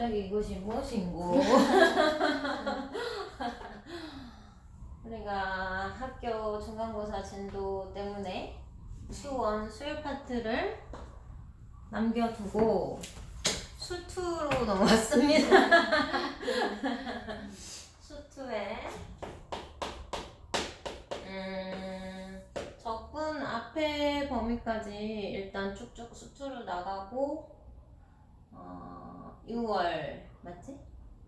갑자기 이것이 무엇인고? 우리가 학교 중간고사 진도 때문에 수원 수요 파트를 남겨두고 수투로 넘어왔습니다. 수투에 적분 앞에 범위까지 일단 쭉쭉 수투로 나가고 6월 맞지?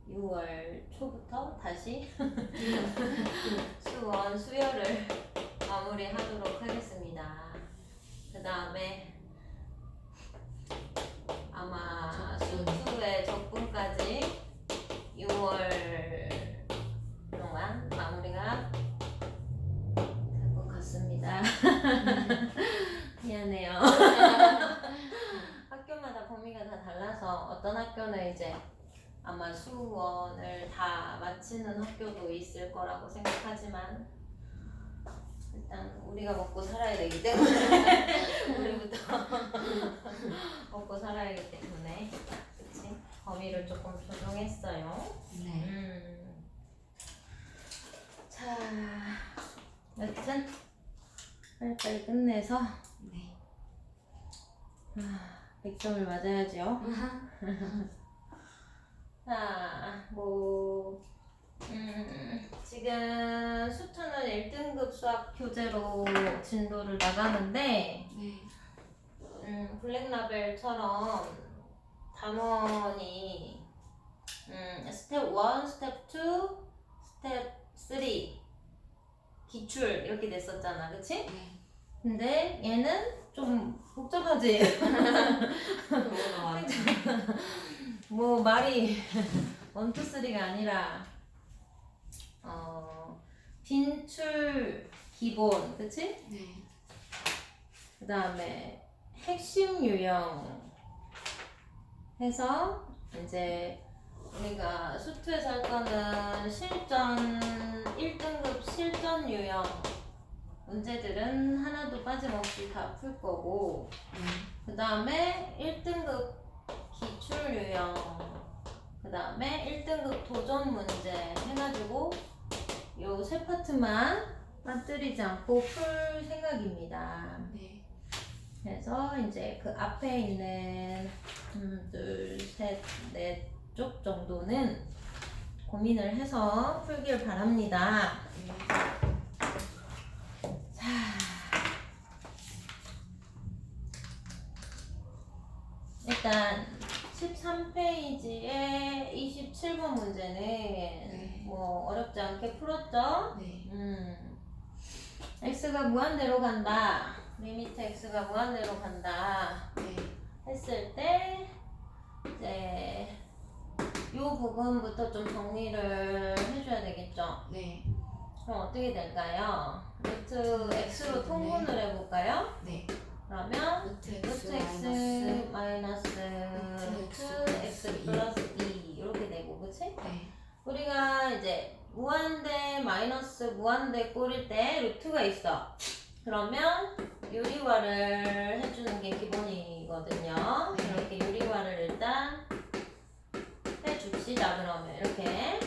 6월 초부터 다시 수원 수요를 마무리하도록 하겠습니다. 그 다음에 아마 수투의 적분까지 6월 동안 마무리가 될 것 같습니다. 미안해요. 학교마다 범위가 다 달라서 어떤 학교는 이제 아마 수원을 다 마치는 학교도 있을 거라고 생각하지만 일단 우리가 먹고 살아야 되기 때문에 우리부터 먹고 살아야 하기 때문에 그치? 범위를 조금 조정했어요. 네. 자, 여튼 빨리빨리 끝내서 네. 100점을 맞아야죠. 자, 지금 수투는 1등급 수학 교재로 진도를 나가는데 네. 블랙라벨처럼 단원이 스텝 1, 스텝 2, 스텝 3 기출 이렇게 됐었잖아, 그치? 네. 근데 얘는 좀 복잡하지? 뭐 말이 1, 2, 3가 아니라 빈출 기본, 그치? 네. 그 다음에 핵심 유형 해서 이제 우리가 수투에서 할 거는 실전 1등급 실전 유형 문제들은 하나도 빠짐없이 다 풀 거고 그 다음에 1등급 기출 유형 그 다음에 1등급 도전 문제 해가지고 요 세 파트만 빠뜨리지 않고 풀 생각입니다. 네. 그래서 이제 그 앞에 있는 둘, 셋, 넷 쪽 정도는 고민을 해서 풀길 바랍니다. 자, 일단 13페이지의 27번 문제는 뭐 어렵지 않게 풀었죠? 네. x가 무한대로 간다. 리미트 x가 무한대로 간다. 네. 했을 때 이제 요 부분부터 좀 정리를 해줘야 되겠죠? 네. 그럼 어떻게 될까요? 루트 x로 통분을 해볼까요? 네. 그러면 루트 루트 x x 마이너스 루트 x x 플러스 2 이렇게 되고, 그치? 네. 우리가 이제 무한대 마이너스 무한대 꼴일 때 루트가 있어. 그러면 유리화를 해주는 게 기본이거든요. 네. 이렇게 유리화를 일단 해줍시다. 그러면 이렇게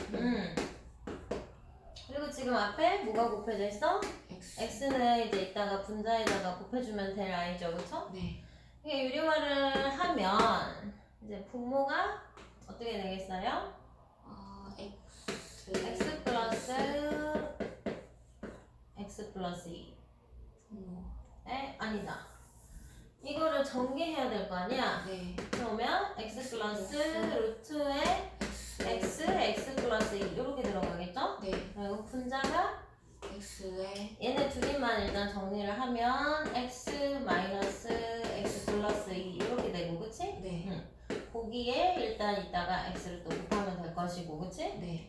그리고 지금 앞에 뭐가 곱해져 있어? x. x는 이제 이따가 분자에다가 곱해주면 될 아이죠, 그쵸? 네. 이게 유리화를 하면 이제 분모가 어떻게 되겠어요? x 플러스 x 플러스 2 아니다. 이거를 전개해야 될 거 아니야? 네. 그러면 x 플러스 루트에 x 플러스 2 이렇게 들어가겠죠? 네. 그리고 분자가 x에 얘네 둘이만 일단 정리를 하면 x 마이너스 x 플러스 2 이렇게 되고, 그치? 네. 거기에 일단 이따가 x를 또 곱하면 될 것이고, 그치? 네.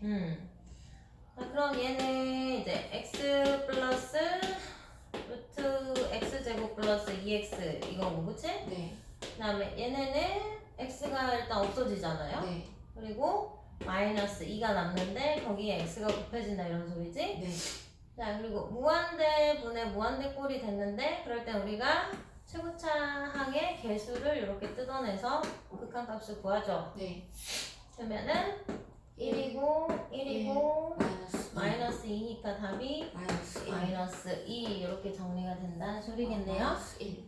자, 그럼 얘는 이제 x 플러스 루트 x제곱 플러스 2x 이거고, 그치? 네. 그 다음에 얘네는 x가 일단 없어지잖아요? 네. 그리고 마이너스 2가 남는데 거기에 x가 곱해진다 이런 소리지? 네. 자, 그리고 무한대 분의 무한대 꼴이 됐는데 그럴 때 우리가 최고차 항의 개수를 이렇게 뜯어내서 극한값을 구하죠. 네. 주면은 1이고 마이너스 마이너스 2니까 답이 마이너스 1 마이너스 2 이렇게 정리가 된다는 소리겠네요. 마이너스 1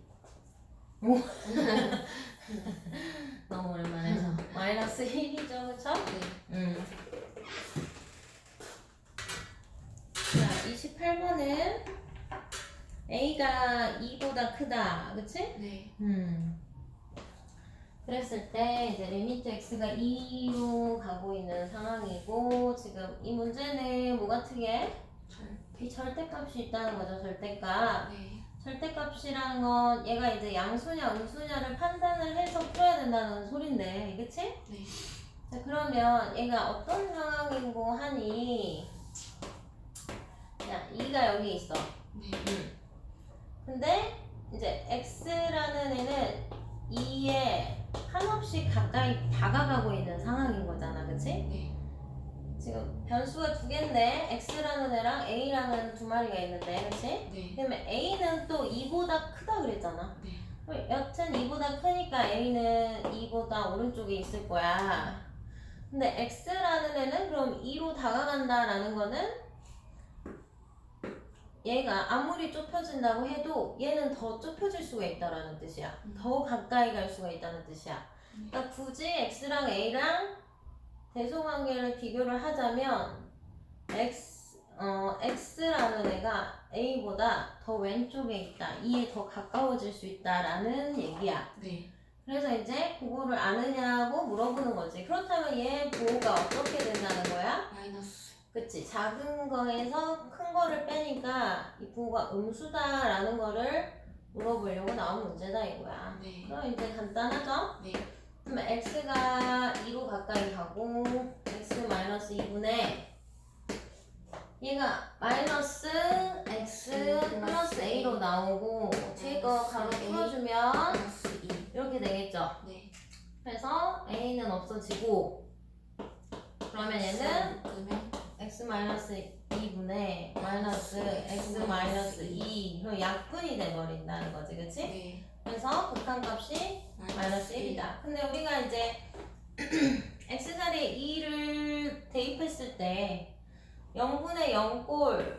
너무 오랜만에 해서 마이너스 1이죠, 그쵸? 네. 자, 28번은 A가 2보다 크다, 그치? 네. 그랬을 때 이제 리미트 x가 2로 가고 있는 상황이고 지금 이 문제는 뭐가 특이해? 이 절대값이 있다는 거죠, 절대값. 네. 절대값이라는 건 얘가 이제 양수냐 음수냐를 판단을 해서 풀어야 된다는 소린데, 그치? 네. 자, 그러면 얘가 어떤 상황이고 하니 자, 2가 여기 있어. 네. 근데 이제 x라는 애는 2에 한없이 가까이 다가가고 있는 상황인 거잖아, 그치? 네. 지금 변수가 두 개인데 x라는 애랑 a라는 두 마리가 있는데, 그치? 네. 그러면 a는 또 2보다 크다 그랬잖아. 네. 그럼 여튼 2보다 크니까 a는 2보다 오른쪽에 있을 거야. 근데 x라는 애는 그럼 2로 다가간다라는 거는 얘가 아무리 좁혀진다고 해도 얘는 더 좁혀질 수가 있다라는 뜻이야. 더 가까이 갈 수가 있다는 뜻이야. 그러니까 굳이 x랑 a랑 대소관계를 비교를 하자면 x라는 애가 a보다 더 왼쪽에 있다. 2에 더 가까워질 수 있다라는 얘기야. 네. 그래서 이제 그거를 아느냐고 물어보는 거지. 그렇다면 얘 부호가 어떻게 된다는 거야? 마이너스. 그치. 작은 거에서 큰 거를 빼니까 이 부호가 음수다라는 거를 물어보려고 나온 문제다 이거야. 네. 그럼 이제 간단하죠? 네. 그러면 x가 2로 가까이 가고 x 마이너스 2분의 얘가 마이너스 x 플러스 a로 나오고 뒤에 거 가로 풀어주면 마이너스 2. 이렇게 되겠죠? 네. 그래서 a는 없어지고 그러면 얘는 그러면 x 마이너스 2분의 마이너스 x 마이너스 2 그럼 약분이 돼버린다는 거지, 그치? 네. 그래서 극한값이 마이너스 1이다. 근데 우리가 이제 x자리에 2를 대입했을 때 0분의 0꼴이라고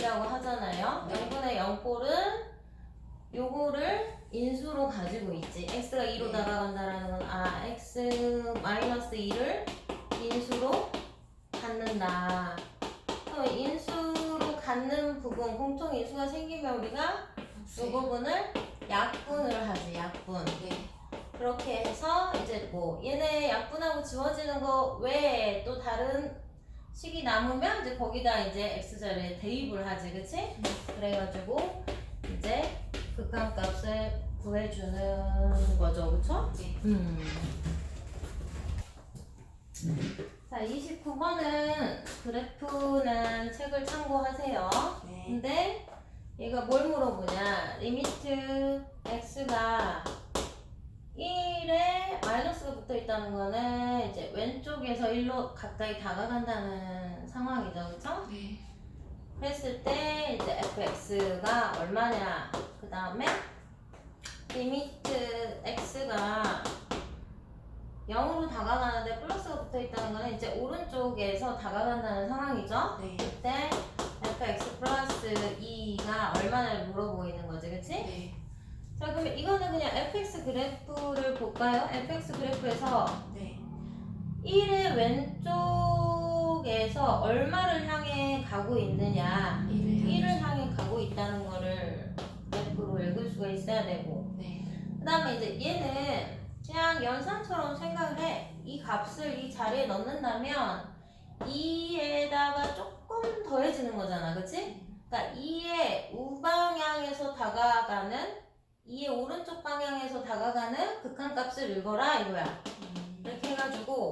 하잖아요. 네. 0분의 0꼴은 요거를 인수로 가지고 있지. x가 2로 네. 다가간다라는 건 x 마이너스 2를 인수로 갖는다. 그럼 인수로 갖는 부분, 공통 인수가 생기면 우리가 이 부분을 약분을 하지, 약분. 네. 그렇게 해서 이제 뭐 얘네 약분하고 지워지는 거 외에 또 다른 식이 남으면 이제 거기다 이제 x자리에 대입을 하지, 그치? 그래가지고 이제 극한값을 구해주는 거죠, 그쵸? 네. 자, 29번은 그래프는 책을 참고하세요. 네. 근데 얘가 뭘 물어보냐? 리미트 x가 1에 마이너스가 붙어 있다는 거는 이제 왼쪽에서 1로 가까이 다가간다는 상황이죠, 그쵸? 네. 그랬을 때 이제 fx가 얼마냐? 그 다음에 리미트 x가 0으로 다가가는데 플러스가 붙어 있다는 거는 이제 오른쪽에서 다가간다는 상황이죠? 네. 그때 fx 플러스 2가 얼마나를 물어보이는 거지, 그치? 네. 자, 그러면 이거는 그냥 fx 그래프를 볼까요? fx 그래프에서 네. 1의 왼쪽에서 얼마를 향해 가고 있느냐 1을 향해 가고 있다는 거를 그래프로 읽을 수가 있어야 되고 네. 그 다음에 이제 얘는 그냥 연산처럼 생각을 해. 이 값을 이 자리에 넣는다면 2에다가 조금 더해지는 거잖아, 그치? 그러니까 2의 우방향에서 다가가는 2의 오른쪽 방향에서 다가가는 극한값을 읽어라 이거야. 이렇게 해가지고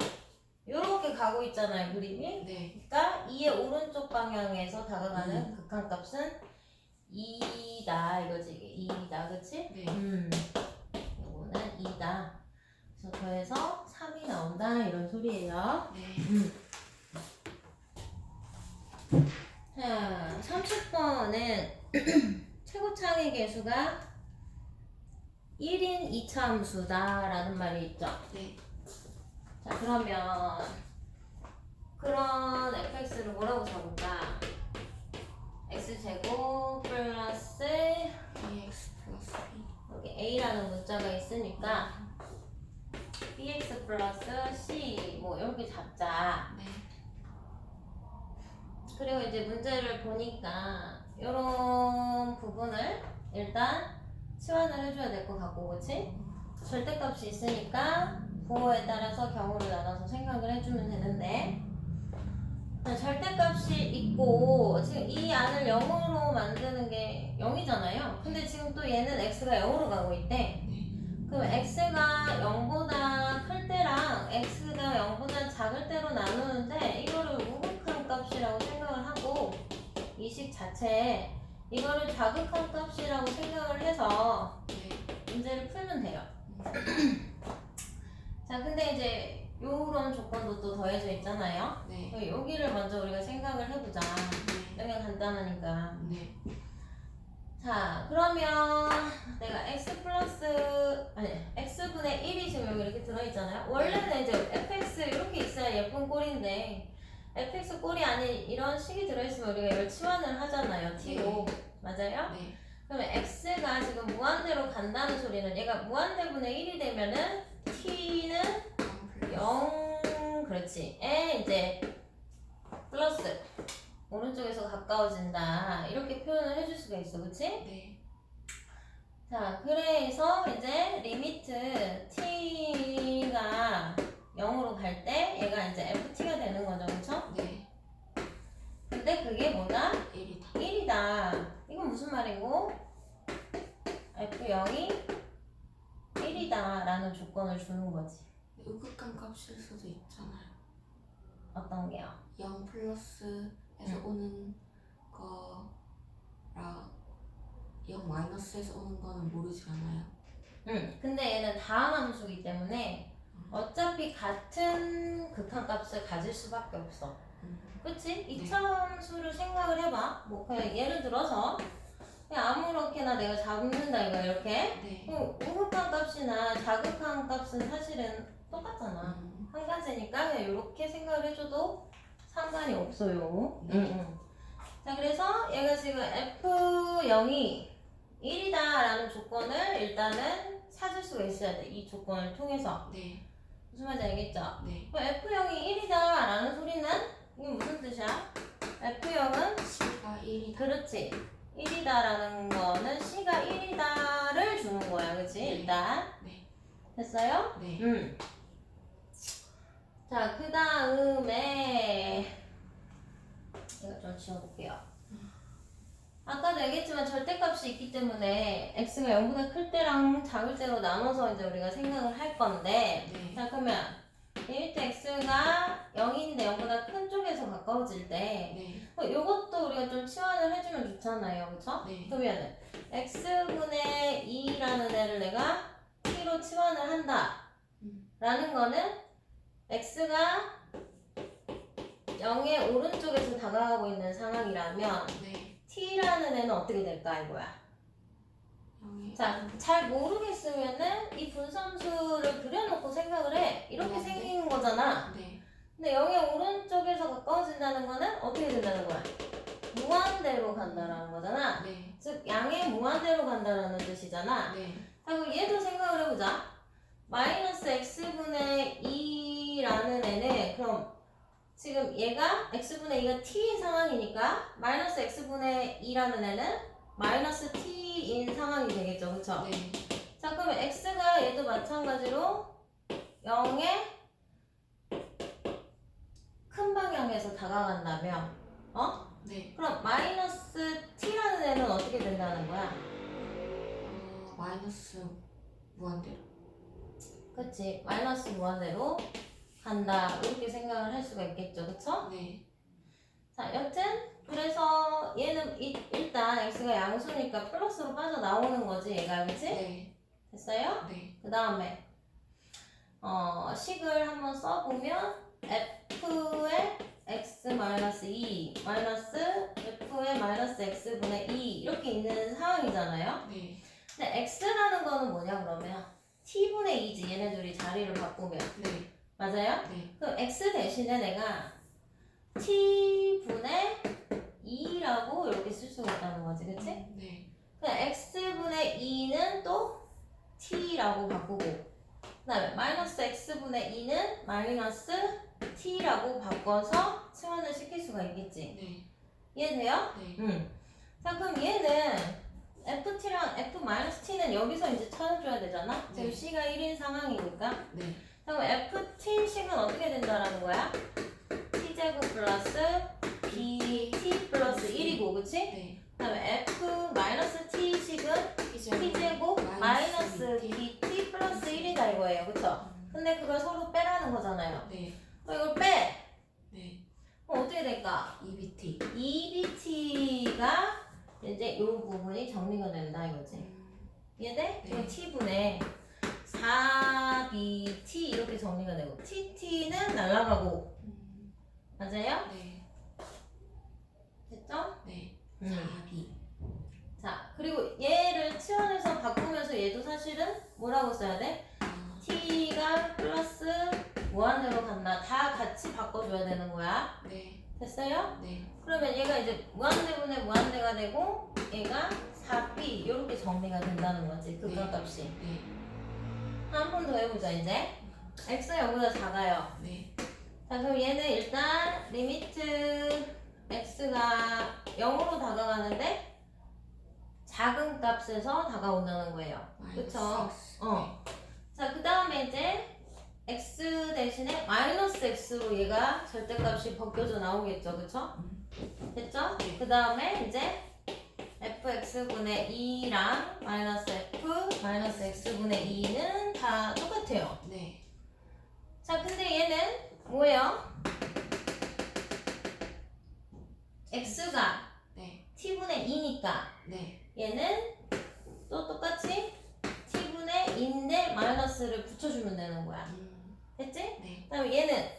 요렇게 가고 있잖아요, 그림이. 네. 그러니까 2의 오른쪽 방향에서 다가가는 극한값은 2다 이거지. 이게 2다, 그치? 네. 요거는 2다. 그래서 더해서 3이 나온다 이런 소리예요. 네. 자, 30번은 최고차의 개수가 1인 이차함수다 라는 말이 있죠. 네. 자, 그러면 그런 fx를 뭐라고 적을까? x제곱 플러스 bx 플러스 b. 여기 a라는 문자가 있으니까 bx 플러스 c 뭐 이렇게 잡자. 네. 그리고 이제 문제를 보니까 이런 부분을 일단 치환을 해줘야 될 것 같고, 그치? 절대값이 있으니까 부호에 따라서 경우를 나눠서 생각을 해주면 되는데, 자, 절대값이 있고 지금 이 안을 0으로 만드는 게 0이잖아요. 근데 지금 또 얘는 x가 0으로 가고 있대. 그럼 x가 0보다 클 때랑 x가 0보다 작을 때로 나누는데 이거를 우극한 값이라고 생각을 하고 이 식 자체에 이거를 자극한 값이라고 생각을 해서 네. 문제를 풀면 돼요. 자, 근데 이제 요런 조건도 또 더해져 있잖아요. 네. 여기를 먼저 우리가 생각을 해보자. 네. 여기가 간단하니까. 네. 자, 그러면 내가 x분의 1이 지금 여기 이렇게 들어있잖아요. 원래는 이제 fx 이렇게 있어야 예쁜 꼴인데 fx 꼴이 아닌 이런 식이 들어있으면 우리가 이걸 치환을 하잖아요. t로. 맞아요? 네. 그러면 x가 지금 무한대로 간다는 소리는 얘가 무한대분의 1이 되면은 t는 0 그렇지 에 이제 플러스 오른쪽에서 가까워진다 이렇게 표현을 해줄 수가 있어, 그치? 네. 자, 그래서 이제 리미트 t가 0으로 갈 때 얘가 이제 ft가 되는 거죠, 그쵸? 네. 근데 그게 뭐다? 1이다. 1이다. 이건 무슨 말이고? f0이 1이다 라는 조건을 주는 거지. 우극한 값일 수도 있잖아요. 어떤 게요? 0 플러스에서 오는 거랑 0 마이너스에서 오는 거는 모르지 않아요? 응. 근데 얘는 다함함수이기 때문에 어차피 같은 극한값을 가질 수밖에 없어. 그치? 이차함수를 생각을 해봐. 뭐 그냥 예를 들어서 그냥 아무렇게나 내가 잡는다 이거 이렇게. 네. 우극한 값이나 자극한 값은 사실은 똑같잖아. 한 가지니까 그냥 이렇게 생각을 해줘도 상관이 없어요. 자, 그래서 얘가 지금 F0이 1이다 라는 조건을 일단은 찾을 수가 있어야 돼. 이 조건을 통해서. 네. 무슨 말인지 알겠죠? 네. 그럼 F0이 1이다 라는 소리는 이게 무슨 뜻이야? F0은 C가 1이다. 그렇지. 1이다 라는 거는 C가 1이다를 주는 거야. 그치? 네. 일단. 네. 됐어요? 네. 자, 그 다음에 이거 좀 지워볼게요. 아까도 얘기했지만 절대값이 있기 때문에 x가 0보다 클 때랑 작을 때로 나눠서 이제 우리가 생각을 할 건데 네. 자, 그러면 리미트 x가 0인데 0보다 큰 쪽에서 가까워질 때 네. 요것도 우리가 좀 치환을 해주면 좋잖아요. 그쵸? 네. 그러면은 x분의 2라는 애를 내가 t로 치환을 한다 라는 거는 x가 0의 오른쪽에서 다가가고 있는 상황이라면 네. t라는 애는 어떻게 될까 이거야. 0이 자, 잘 모르겠으면은 이 분sam수를 그려놓고 생각을 해. 이렇게 네. 생긴 거잖아. 네. 근데 0의 오른쪽에서 가까워진다는 거는 어떻게 된다는 거야? 무한대로 간다라는 거잖아. 네. 즉 양의 무한대로 간다라는 뜻이잖아. 네. 자, 그럼 얘도 생각을 해보자. 마이너스 x분의 2라는 애는 그럼 지금 얘가 x분의 2가 t인 상황이니까 마이너스 x분의 2라는 애는 마이너스 t인 상황이 되겠죠. 그쵸? 네. 자, 그러면 x가 얘도 마찬가지로 0의 큰 방향에서 다가간다면 네. 그럼 마이너스 t라는 애는 어떻게 된다는 거야? 마이너스 무한대로. 그치? 마이너스 무한대로 간다 이렇게 생각을 할 수가 있겠죠. 그쵸? 네. 자, 여튼 그래서 얘는 일단 x가 양수니까 플러스로 빠져나오는 거지 얘가. 그치? 네. 됐어요? 네. 그 다음에 식을 한번 써보면 f의 x-2 마이너스 f의 마이너스 x분의 2 이렇게 있는 상황이잖아요. 네. 근데 x라는 거는 뭐냐 그러면 t분의 2지. 얘네들이 자리를 바꾸면 네. 맞아요? 네. 그럼 x 대신에 내가 t분의 2라고 이렇게 쓸 수가 있다는 거지, 그치? 네. 그럼 x분의 2는 또 t라고 바꾸고 그 다음에 마이너스 x분의 2는 마이너스 t라고 바꿔서 승환을 시킬 수가 있겠지. 네. 이해돼요? 네. 자, 그럼 얘는 ft랑 f-t는 여기서 이제 찾아줘야 되잖아? 지금 네. c가 1인 상황이니까. 네. 자, 그럼 ft식은 어떻게 된다라는 거야? t제곱 플러스 bt 플러스 1이고, 그치? 네. 그 다음에 f-t식은 t제곱 마이너스 bt 플러스 1이다 이거예요, 그쵸? 근데 그걸 서로 빼라는 거잖아요. 네. 그럼 이걸 빼! 네. 그럼 어떻게 될까? EBT. EBT가 이제 이 부분이 정리가 된다 이거지. 이해돼? 네. 그럼 t분의 4BT 이렇게 정리가 되고 TT는 날아가고 맞아요? 네. 됐죠? 네. 음. 4B. 자, 그리고 얘를 치환해서 바꾸면서 얘도 사실은 뭐라고 써야 돼? t가 플러스 무한대로 간다. 다 같이 바꿔줘야 되는 거야. 네. 됐어요? 네. 그러면 얘가 이제 무한대분의 무한대가 되고 얘가 4b 이렇게 정리가 된다는 거지. 극한값이. 네. 한 번 더 해보자 이제. x가 0보다 작아요. 네. 자, 그럼 얘는 일단 리미트 x가 0으로 다가가는데 작은 값에서 다가온다는 거예요. 그쵸? 자, 그 다음에 이제 x 대신에 마이너스 x로 얘가 절대값이 벗겨져 나오겠죠, 그쵸? 됐죠? 네. 그 다음에 이제 fx분의 2랑 마이너스 f 마이너스 x분의 2는 다 똑같아요. 네. 자, 근데 얘는 뭐예요? x가 네. t분의 2니까 네. 얘는 또 똑같이 t분의 2인데 마이너스를 붙여주면 되는 거야. 됐지? 네. 그 다음에 얘는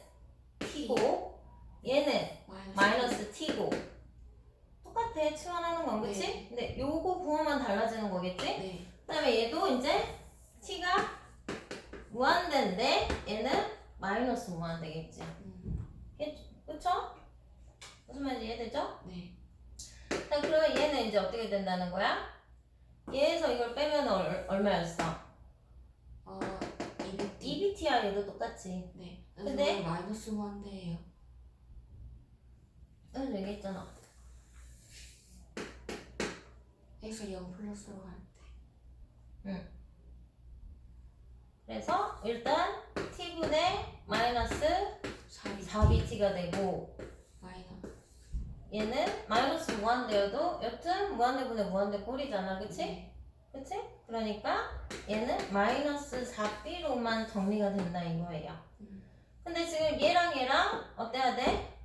t고 얘는 마이너스 t고 똑같아. 치환하는 건 그치? 네. 근데 요거 부호만 달라지는 거겠지? 네. 그 다음에 얘도 이제 t가 무한대인데 얘는 마이너스 무한대겠지. 그쵸? 무슨 말인지 이해되죠? 네. 자, 그러면 얘는 이제 어떻게 된다는 거야? 얘에서 이걸 빼면 얼마였어? EBT. EBT야 얘도 똑같지. 네. 근데? 마이너스 무한대예요. 그래서 얘기했잖아. x 0 플러스로 갈 때. 그래서 일단 t분의 마이너스 4BT. 4bt가 되고 마이너스. 얘는 마이너스 무한대여도 여튼 무한대분의 무한대 꼴이잖아. 그치? 네. 그치? 그러니까 얘는 마이너스 4b로만 정리가 된다 이거예요. 근데 지금 얘랑 어때야 돼?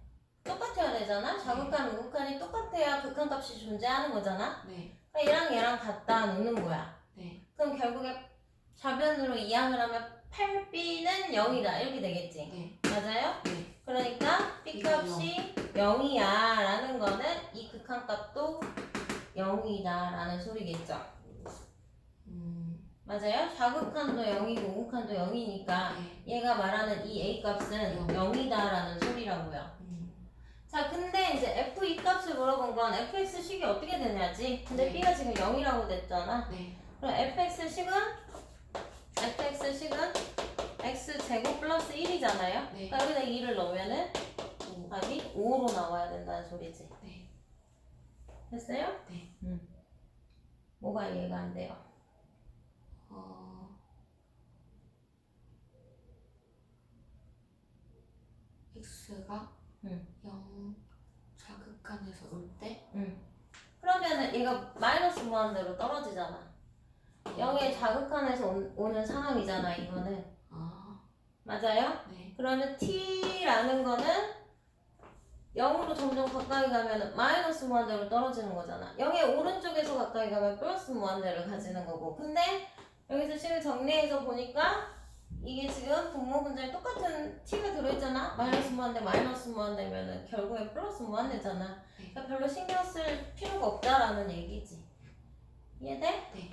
똑같아야 되잖아? 자극한 우극한이 똑같아야 극한값이 존재하는 거잖아? 네. 그러니까 얘랑 갖다 놓는 거야. 네. 그럼 결국에 좌변으로 이항을 하면 8b는 0이다 이렇게 되겠지? 네. 맞아요? 네. 그러니까 b값이 0이야 라는 거는 이 극한값도 0이다 라는 소리겠죠? 맞아요? 좌극한도 0이고 우극한도 0이니까 네. 얘가 말하는 이 a값은 0이다 라는 소리라고요. 자, 근데 이제 f2 값을 물어본 건 fx식이 어떻게 되냐지. 근데 네. b가 지금 0이라고 됐잖아. 네. 그럼 fx식은 x제곱 플러스 1이잖아요. 네. 그러니까 여기다 2를 넣으면은 답이 5로 나와야 된다는 소리지. 네. 됐어요? 네. 뭐가 이해가 안 돼요? x가 0 자극한에서 올 때? 그러면은 얘가 마이너스 무한대로 떨어지잖아. 0의 자극한에서 오는 상황이잖아, 이거는. 맞아요? 네. 그러면 t라는 거는 0으로 점점 가까이 가면 마이너스 무한대로 떨어지는 거잖아. 0의 오른쪽에서 가까이 가면 플러스 무한대를 가지는 거고. 근데 여기서 식을 정리해서 보니까 이게 지금 분모 분자에 똑같은 t가 들어있잖아. 마이너스 무한대 마이너스 무한대면은 결국에 플러스 무한대잖아. 그러니까 별로 신경 쓸 필요가 없다라는 얘기지. 이해돼? 네.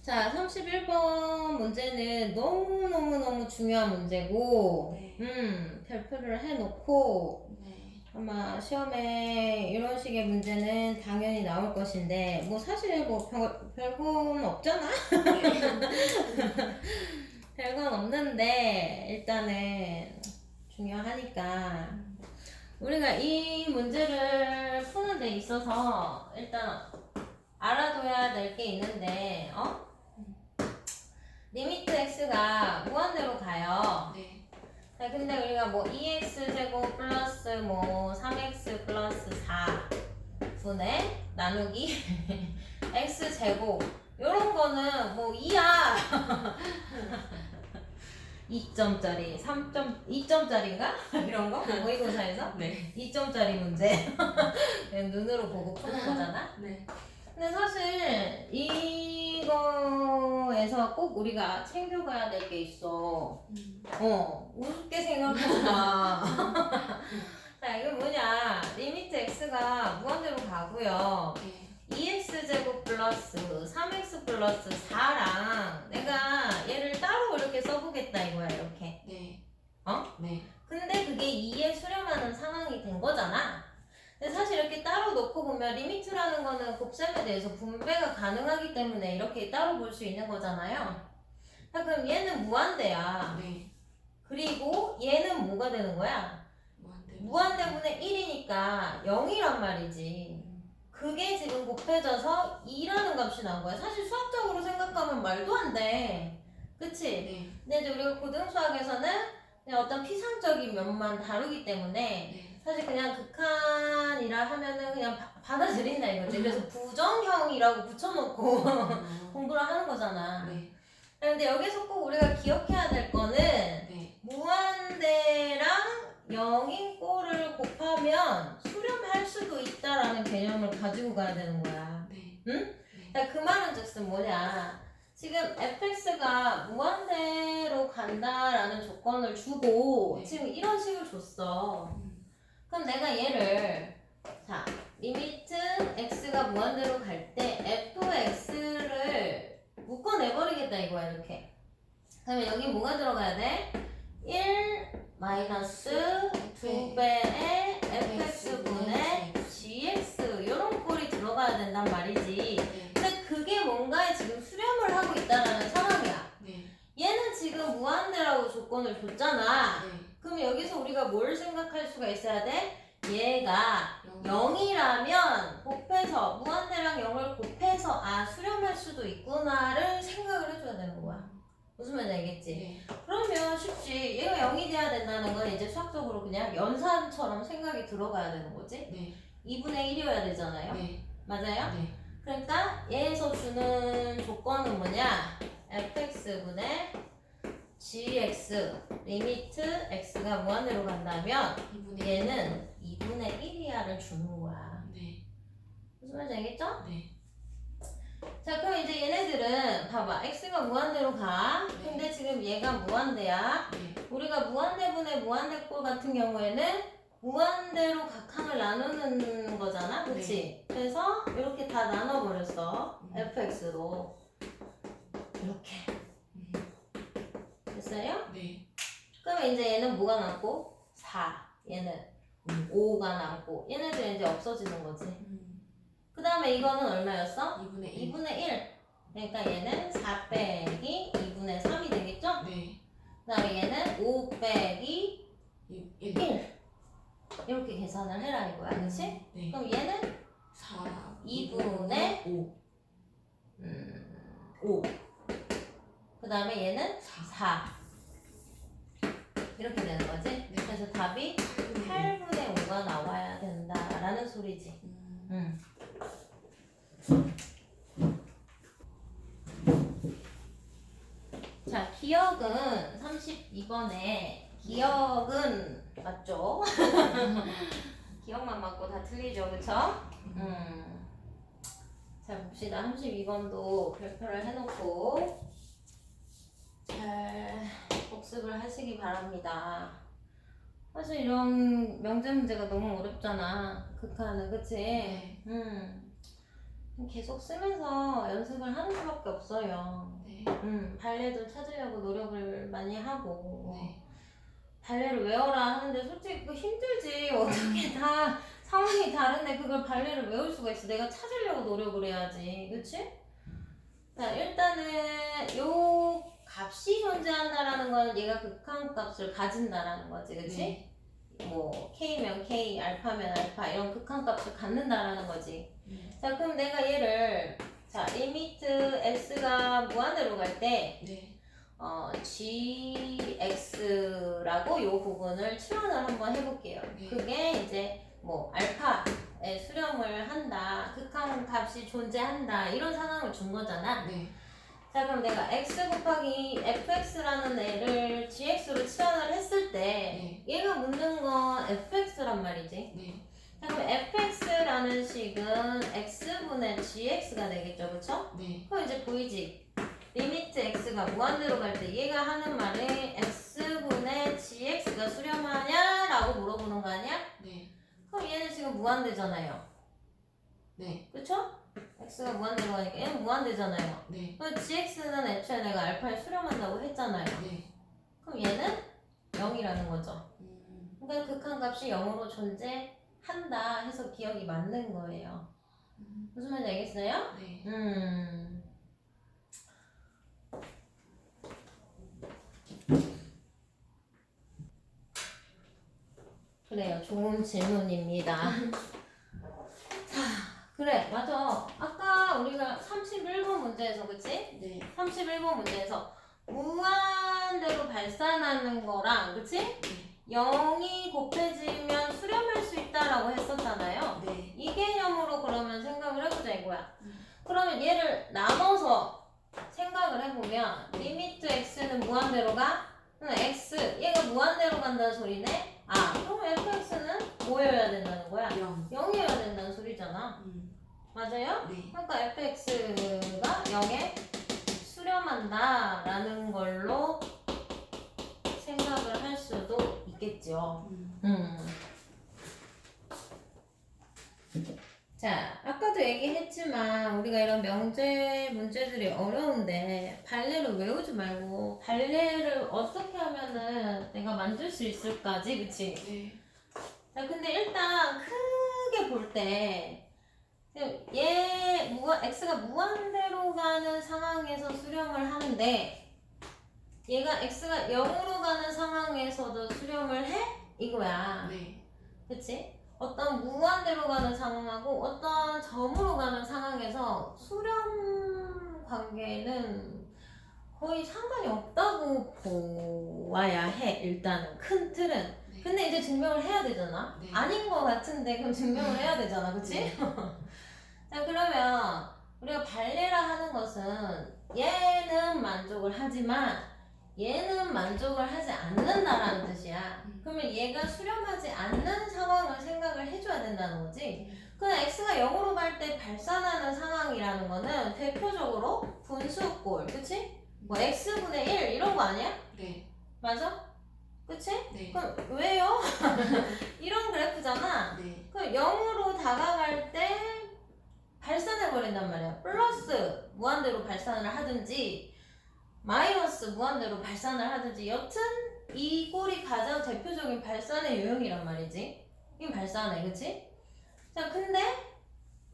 자, 31번 문제는 너무너무너무 중요한 문제고, 네. 별표를 해놓고, 네. 아마 시험에 이런 식의 문제는 당연히 나올 것인데, 뭐 사실 뭐 별건 없잖아? 별건 없는데, 일단은 중요하니까. 우리가 이 문제를 푸는 데 있어서 일단 알아둬야 될 게 있는데, 리미트 x가 무한대로 가요. 네. 자, 근데 우리가 뭐 2x제곱 플러스 뭐 3x 플러스 4 분의 나누기 x제곱 요런 거는 뭐 2야. 2점짜리, 3점, 2점짜리인가? 이런 거? 모의고사에서? 네. 2점짜리 문제. 그냥 눈으로 보고 푸는 거잖아? 네. 근데 사실 이거에서 꼭 우리가 챙겨가야 될 게 있어. 우습게 생각하지 마. 자, 이게 뭐냐. 리미트 x가 무한대로 가고요. 네. 2x제곱 플러스 3x 플러스 4랑 내가 얘를 따로 이렇게 써보겠다 이거야, 이렇게. 네. 네. 근데 그게 2에 수렴하는 상황이 된 거잖아. 근데 사실 이렇게 따로 놓고 보면 리미트라는 거는 곱셈에 대해서 분배가 가능하기 때문에 이렇게 따로 볼 수 있는 거잖아요. 자, 그럼 얘는 무한대야. 네. 그리고 얘는 뭐가 되는 거야? 무한대분의 1이니까 0이란 말이지. 그게 지금 곱해져서 2라는 값이 나온 거야. 사실 수학적으로 생각하면 말도 안 돼. 그치? 네. 근데 이제 우리가 고등수학에서는 그냥 어떤 피상적인 면만 다루기 때문에 네. 사실 그냥 극한이라 하면은 그냥 받아들인다 이거지. 그래서 부정형이라고 붙여놓고 공부를 하는 거잖아. 네. 근데 여기서 꼭 우리가 기억해야 될 거는 네. 무한대랑 0인 꼴을 곱하면 수렴할 수도 있다라는 개념을 가지고 가야 되는 거야. 네. 응? 자, 그 말은 즉슨 뭐냐. 지금 fx가 무한대로 간다라는 조건을 주고 네. 지금 이런 식을 줬어. 그럼 내가 얘를 자 리미트 x가 무한대로 갈 때 fx를 묶어내버리겠다 이거야 이렇게. 그러면 여기 뭐가 들어가야 돼? 1 마이너스 2배의 fx분의 gx 이런 꼴이 들어가야 된단 말이지. 네. 근데 그게 뭔가에 지금 수렴을 하고 있다라는 상황이야. 네. 얘는 지금 무한대라고 조건을 줬잖아. 네. 그럼 여기서 우리가 뭘 생각할 수가 있어야 돼? 얘가 0. 0이라면 곱해서 무한대랑 0을 곱해서 수렴할 수도 있구나를 생각을 해줘야 되는 거야. 무슨 말인지 알겠지? 네. 그러면 쉽지. 얘가 0이 돼야 된다는 건 이제 수학적으로 그냥 연산처럼 생각이 들어가야 되는 거지. 네. 2분의 1이어야 되잖아요. 네. 맞아요? 네. 그러니까 얘에서 주는 조건은 뭐냐? fx분의 gx 리미트 x가 무한대로 간다면 2분의 얘는 2분의 1이야를 주는 거야. 네. 무슨 말인지 알겠죠? 네. 자, 그럼 이제 얘네들은 봐봐. x가 무한대로 가. 근데 지금 얘가 무한대야. 네. 우리가 무한대분의 무한대꼴 같은 경우에는 무한대로 각항을 나누는 거잖아. 그치? 그래서 이렇게 다 나눠버렸어. fx로. 이렇게. 됐어요? 네. 그러면 이제 얘는 뭐가 남고? 4. 얘는 5가 남고. 얘네들 이제 없어지는 거지. 그 다음에 이거는 얼마였어? 2분의 1. 2분의 1. 그러니까 얘는 4 빼기 2분의 3이 되겠죠? 네. 그 다음에 얘는 5 빼기 1. 1. 이렇게 계산을 해라 이거야. 그치? 네. 그럼 얘는 4. 2분의 5. 5. 그 다음에 얘는 4. 이렇게 되는 거지? 네. 그래서 답이 8분의 5가 나와야 된다라는 소리지. 자, 기억은 32번에 기억은 맞죠? 기억만 맞고 다 틀리죠, 그쵸? 자, 봅시다. 32번도 별표를 해놓고 잘 복습을 하시기 바랍니다. 사실 이런 명제 문제가 너무 어렵잖아. 극한은, 그치? 네. 계속 쓰면서 연습을 하는 수밖에 없어요. 네. 발레도 찾으려고 노력을 많이 하고 네. 발레를 외워라 하는데 솔직히 그거 힘들지. 어떻게 다 상황이 다른데 그걸 발레를 외울 수가 있어. 내가 찾으려고 노력을 해야지. 그치? 자, 일단은 요 값이 존재한다라는 건 얘가 극한값을 가진다라는 거지. 그치? 네. 뭐 K면 K, 알파면 알파 이런 극한값을 갖는다라는 거지. 자, 그럼 내가 얘를 자, 리미트 x가 무한대로 갈 때 네. gx라고 요 부분을 치환을 한번 해볼게요. 네. 그게 이제 뭐 알파에 수렴을 한다, 극한값이 존재한다 이런 상황을 준 거잖아. 네. 자, 그럼 내가 x 곱하기 fx라는 애를 gx로 치환을 했을 때 얘가 묻는 건 fx란 말이지. 네. 자, 그럼 fx라는 식은 x분의 gx가 되겠죠, 그쵸? 네. 그럼 이제 보이지? 리미트 x가 무한대로 갈 때 얘가 하는 말에 x분의 gx가 수렴하냐? 라고 물어보는 거 아니야? 네. 그럼 얘는 지금 무한대잖아요. 네. 그쵸? x가 무한대로 가니까 얘는 무한대잖아요. 네. 그럼 gx는 애초에 내가 알파에 수렴한다고 했잖아요. 네. 그럼 얘는 0이라는 거죠. 그러니까 극한값이 0으로 존재한다 해서 기억이 맞는 거예요. 무슨 말인지 알겠어요? 네. 그래요. 좋은 질문입니다. 자, 그래. 맞아. 아까 우리가 31번 문제에서, 그치? 네. 31번 문제에서 무한대로 발산하는 거랑, 그치? 0이 곱해지면 수렴할 수 있다라고 했었잖아요. 네. 이 개념으로 그러면 생각을 해보자 이거야. 그러면 얘를 나눠서 생각을 해보면 리미트 x는 무한대로 가? 그럼 x 얘가 무한대로 간다는 소리네? 아, 그럼 fx는 뭐여야 된다는 거야? 0. 0이어야 된다는 소리잖아. 맞아요? 네. 그러니까 fx가 0에 수렴한다 라는 걸로 생각을 할 수도 있겠죠. 자, 아까도 얘기했지만 우리가 이런 명제 문제들이 어려운데 발레를 외우지 말고 발레를 어떻게 하면은 내가 만들 수 있을까지, 그치? 네. 자, 근데 일단 크게 볼 때 x가 무한대로 가는 상황에서 수렴을 하는데 얘가 x가 0으로 가는 상황에서도 수렴을 해? 이거야. 네. 그치? 어떤 무한대로 가는 상황하고 어떤 점으로 가는 상황에서 수렴 관계는 거의 상관이 없다고 보아야 해. 일단은 큰 틀은. 네. 근데 이제 증명을 해야 되잖아. 네. 아닌 거 같은데 그럼 증명을 해야 되잖아. 그치? 네. 자, 그러면 우리가 발레라 하는 것은 얘는 만족을 하지만 얘는 만족을 하지 않는다라는 뜻이야. 그러면 얘가 수렴하지 않는 상황을 생각을 해줘야 된다는 거지. 그럼 x가 0으로 갈 때 발산하는 상황이라는 거는 대표적으로 분수꼴, 그치? 뭐 x분의 1 이런 거 아니야? 네. 맞아? 그치? 네. 그럼 왜요? 이런 그래프잖아. 네. 그럼 0으로 다가갈 때 발산해버린단 말이야. 플러스 무한대로 발산을 하든지 마이너스 무한대로 발산을 하든지 여튼 이 꼴이 가장 대표적인 발산의 유형이란 말이지. 이게 발산해, 그치? 자, 근데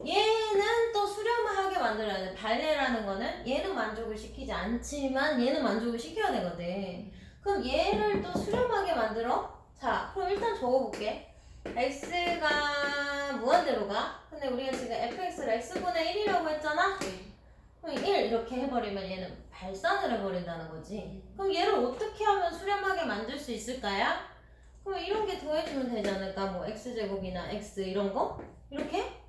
얘는 또 수렴하게 만들어야 돼. 발레라는 거는 얘는 만족을 시키지 않지만 얘는 만족을 시켜야 되거든. 그럼 얘를 또 수렴하게 만들어? 자, 그럼 일단 적어볼게. x가 무한대로 가. 근데 우리가 지금 fx를 x분의 1이라고 했잖아? 네. 그럼 1 이렇게 해버리면 얘는 발산을 해버린다는 거지. 그럼 얘를 어떻게 하면 수렴하게 만들 수 있을까요? 그럼 이런 게 더해주면 되지 않을까? 뭐 x제곱이나 x 이런 거? 이렇게?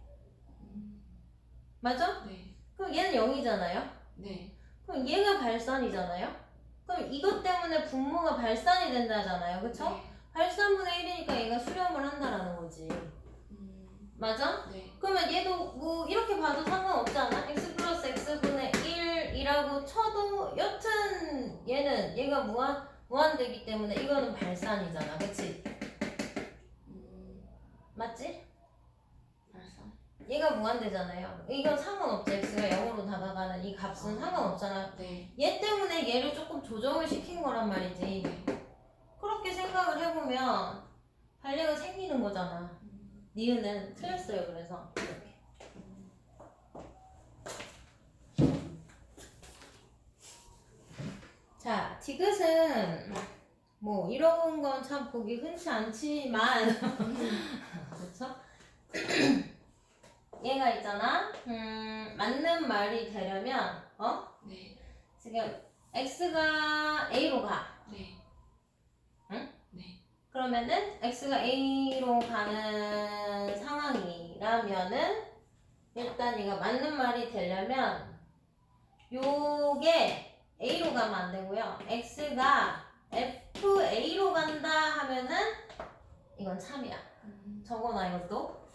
맞아? 네. 그럼 얘는 0이잖아요? 네. 그럼 얘가 발산이잖아요? 그럼 이것 때문에 분모가 발산이 된다잖아요. 그쵸? 네. 발산분의 1이니까 얘가 수렴을 한다라는 거지. 맞아? 네. 그러면 얘도 뭐 이렇게 봐도 상관없잖아. x 플러스 x분의 1이라고 쳐도 여튼 얘가 무한되기 때문에 이거는 발산이잖아. 그치? 맞지? 발산. 얘가 무한대잖아요. 이건 상관없죠. x가 0으로 다가가는 이 값은 상관없잖아. 네. 얘 때문에 얘를 조금 조정을 시킨 거란 말이지. 그렇게 생각을 해보면 반례가 생기는 거잖아. 니은은 틀렸어요. 그래서 이렇게. 자, 디귿은 뭐 이런 건 참 보기 흔치 않지만 그렇죠? 얘가 있잖아. 맞는 말이 되려면 네. 지금 x가 a로 가. 네. 응? 네. 그러면은 x가 a로 가는 상황이라면은 일단 얘가 맞는 말이 되려면 요게 a로 가면 안 되고요. x가 fa로 간다 하면은 이건 참이야. 적어놔 이것도.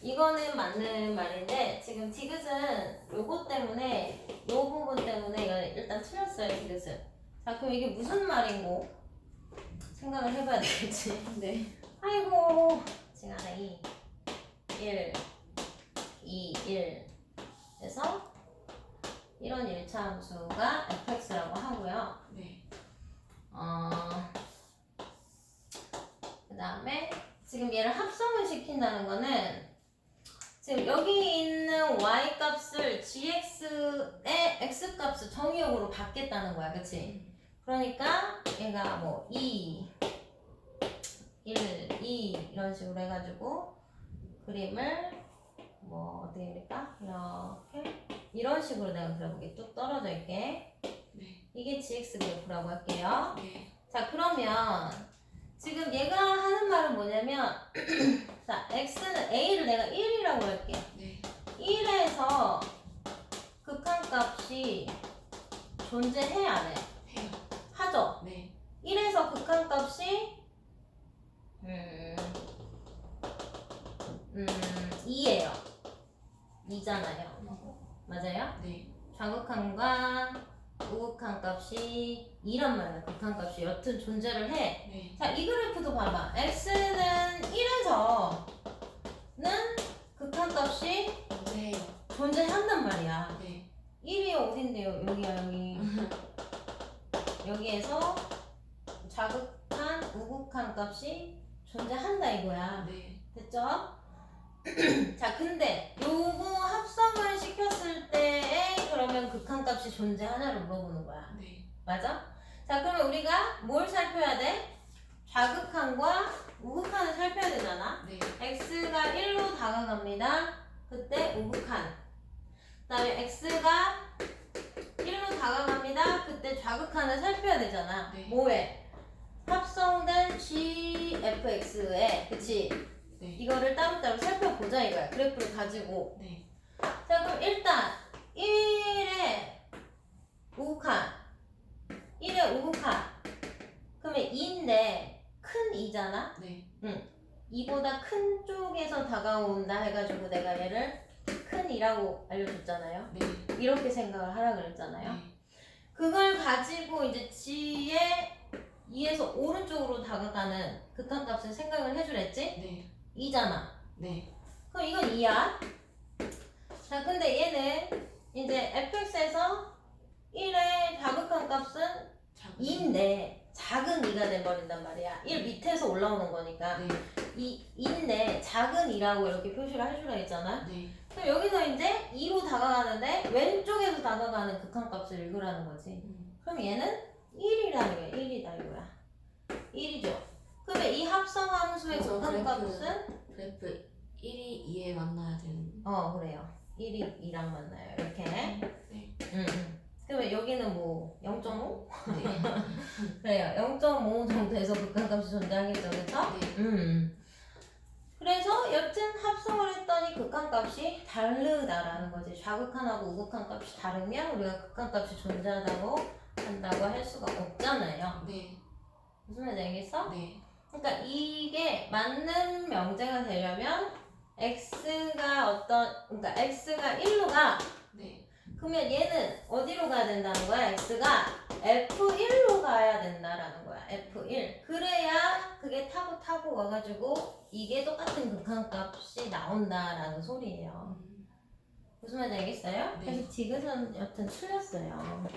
이거는 맞는 말인데 지금 디귿은 요거 때문에 요 부분 때문에 이거 일단 틀렸어요. 디귿은. 자 그럼 이게 무슨 말인고 생각을 해봐야 되겠지. 네. 아이고 지금 하나 2 1 2 1 그래서 이런 일차함수가 fx라고 하고요. 네. 그 다음에 지금 얘를 합성을 시킨다는 거는 지금 여기 있는 y 값을 gx의 x 값을 정의역으로 받겠다는 거야. 그치? 그러니까 얘가 뭐 2, 1, 2 이런 식으로 해가지고 그림을 뭐 어떻게 그릴까? 이렇게 이런 식으로 내가 그려볼게. 뚝 떨어져 있게. 네. 이게 gx 그래프라고 할게요. 네. 자 그러면 지금 얘가 하는 말은 뭐냐면 자 x는 a를 내가 1이라고 할게요. 네. 1에서 극한값이 존재해 안 해? 해요. 하죠. 네. 1에서 극한값이 2예요. 2잖아요. 맞아요? 네. 좌극한과 우극한값이 2란 말이야. 극한값이 여튼 존재를 해. 네. 자, 이 그래프도 봐봐. x는 1에서는 극한값이 네. 존재한단 말이야. 네. 1이 어딘데요? 여기야, 여기. 여기에서 좌극한, 우극한 값이 존재한다 이거야. 네. 됐죠? 자, 근데 요거 합성을 시켰을 때에 그러면 극한값이 존재하냐를 물어보는 거야. 네. 맞아? 자, 그러면 우리가 뭘 살펴야 돼? 좌극한과 우극한을 살펴야 되잖아. 네. x가 1로 다가갑니다. 그때 우극한. 그 다음에 x가 1로 다가갑니다. 그때 좌극한을 살펴야 되잖아. 네. 뭐에? 합성된 gfx에 그치? 네. 이거를 따로따로 살펴보자 이거야. 그래프를 가지고. 네. 자 그럼 일단 1의 우극한 1의 우극한 그러면 2인데 큰 2잖아? 네. 응. 2보다 큰 쪽에서 다가온다 해가지고 내가 얘를 큰 2라고 알려줬잖아요. 네. 이렇게 생각을 하라 그랬잖아요. 네. 그걸 가지고 이제 g의 2에서 오른쪽으로 다가가는 극한값을 생각을 해주랬지? 네. 2잖아. 네. 그럼 이건 2야. 자, 근데 얘는 이제 fx에서 1의 좌극한 값은 작은. 2인데 작은 2가 돼버린단 말이야. 1 밑에서 올라오는 거니까. 네. 2인데 작은 2라고 이렇게 표시를 해주라 했잖아. 네. 그럼 여기서 이제 2로 다가가는데 왼쪽에서 다가가는 극한 값을 읽으라는 거지. 그럼 얘는 1이라는 거야. 1이다 이거야. 1이죠. 그러면 이 합성함수의 그래서 극한 값은 그래프 1이 2에 만나야 되는. 그래요. 1이 2랑 만나요. 이렇게. 네. 그러면 여기는 뭐 0.5? 네. 그래요. 0.5 정도에서 극한값이 존재하겠죠. 그쵸? 네. 그래서 여튼 합성을 했더니 극한값이 다르다라는 거지. 좌극한하고 우극한 값이 다르면 우리가 극한값이 존재한다고 한다고 할 수가 없잖아요. 네. 무슨 말인지 알겠어? 네. 그러니까 이게 맞는 명제가 되려면 x가 1로 가. 네. 그러면 얘는 어디로 가야 된다는 거야? x가 F1로 가야 된다라는 거야. F1. 그래야 그게 타고 와가지고 이게 똑같은 극한값이 나온다라는 소리예요. 무슨 말인지 알겠어요? 네. 그래서 디귿은 여튼 틀렸어요.